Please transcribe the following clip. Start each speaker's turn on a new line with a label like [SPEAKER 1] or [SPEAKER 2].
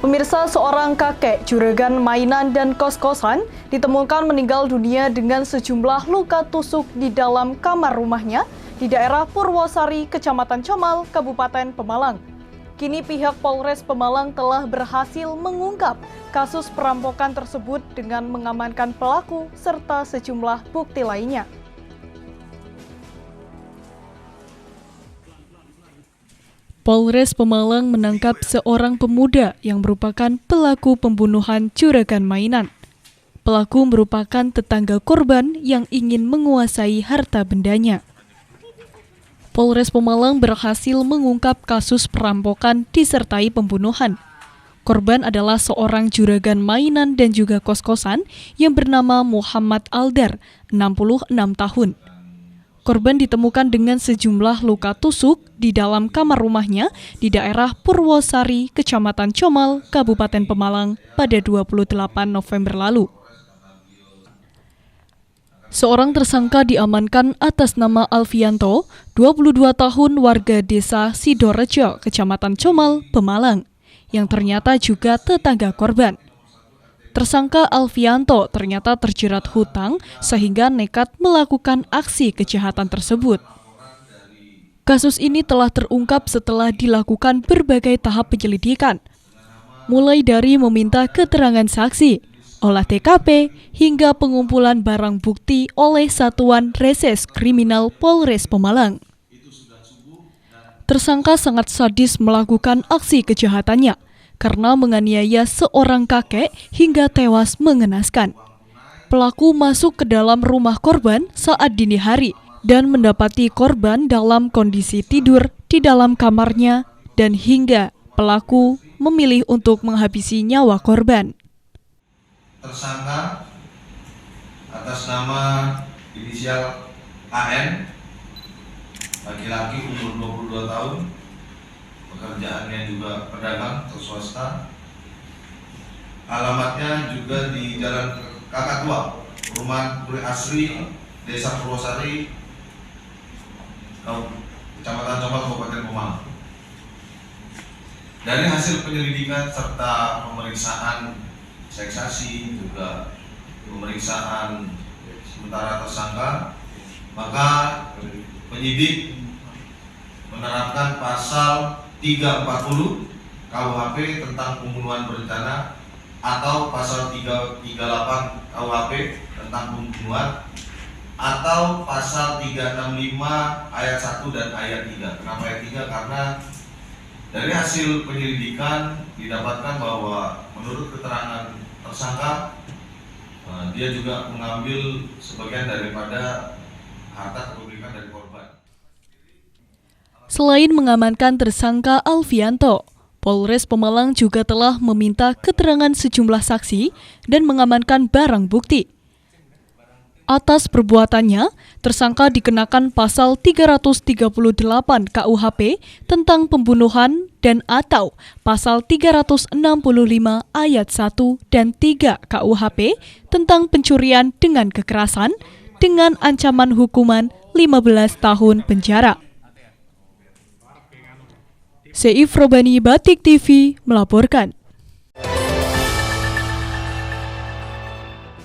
[SPEAKER 1] Pemirsa, seorang kakek juragan mainan dan kos-kosan ditemukan meninggal dunia dengan sejumlah luka tusuk di dalam kamar rumahnya di daerah Purwosari, Kecamatan Comal, Kabupaten Pemalang. Kini pihak Polres Pemalang telah berhasil mengungkap kasus perampokan tersebut dengan mengamankan pelaku serta sejumlah bukti lainnya. Polres Pemalang menangkap seorang pemuda yang merupakan pelaku pembunuhan juragan mainan. Pelaku merupakan tetangga korban yang ingin menguasai harta bendanya. Polres Pemalang berhasil mengungkap kasus perampokan disertai pembunuhan. Korban adalah seorang juragan mainan dan juga kos-kosan yang bernama Muhammad Aldar, 66 tahun. Korban ditemukan dengan sejumlah luka tusuk di dalam kamar rumahnya di daerah Purwosari, Kecamatan Comal, Kabupaten Pemalang pada 28 November lalu. Seorang tersangka diamankan atas nama Alfianto, 22 tahun warga desa Sidorejo, Kecamatan Comal, Pemalang, yang ternyata juga tetangga korban. Tersangka Alfianto ternyata terjerat hutang sehingga nekat melakukan aksi kejahatan tersebut. Kasus ini telah terungkap setelah dilakukan berbagai tahap penyelidikan, mulai dari meminta keterangan saksi, olah TKP, hingga pengumpulan barang bukti oleh Satuan Reses Kriminal Polres Pemalang. Tersangka sangat sadis melakukan aksi kejahatannya karena menganiaya seorang kakek hingga tewas mengenaskan. Pelaku masuk ke dalam rumah korban saat dini hari dan mendapati korban dalam kondisi tidur di dalam kamarnya dan hingga pelaku memilih untuk menghabisi nyawa korban.
[SPEAKER 2] Tersangka atas nama inisial AN, laki-laki umur 22 tahun, pekerjaannya juga pedagang atau swasta. Alamatnya juga di Jalan Kakatua, Rumah Puri Asri, Desa Purwosari, Kecamatan Comal, Kabupaten Pemalang. Dari hasil penyelidikan serta pemeriksaan saksi, juga pemeriksaan sementara tersangka, maka penyidik menerapkan pasal 340 KUHP tentang pembunuhan berencana atau pasal 338 KUHP tentang pembunuhan atau pasal 365 ayat 1 dan ayat 3. Kenapa ayat 3? Karena dari hasil penyelidikan didapatkan bahwa menurut keterangan tersangka dia juga mengambil sebagian daripada harta kepemilikan dari korban.
[SPEAKER 1] Selain mengamankan tersangka Alfianto, Polres Pemalang juga telah meminta keterangan sejumlah saksi dan mengamankan barang bukti. Atas perbuatannya, tersangka dikenakan pasal 338 KUHP tentang pembunuhan dan atau pasal 365 ayat 1 dan 3 KUHP tentang pencurian dengan kekerasan dengan ancaman hukuman 15 tahun penjara. Seif Robani, Batik TV melaporkan.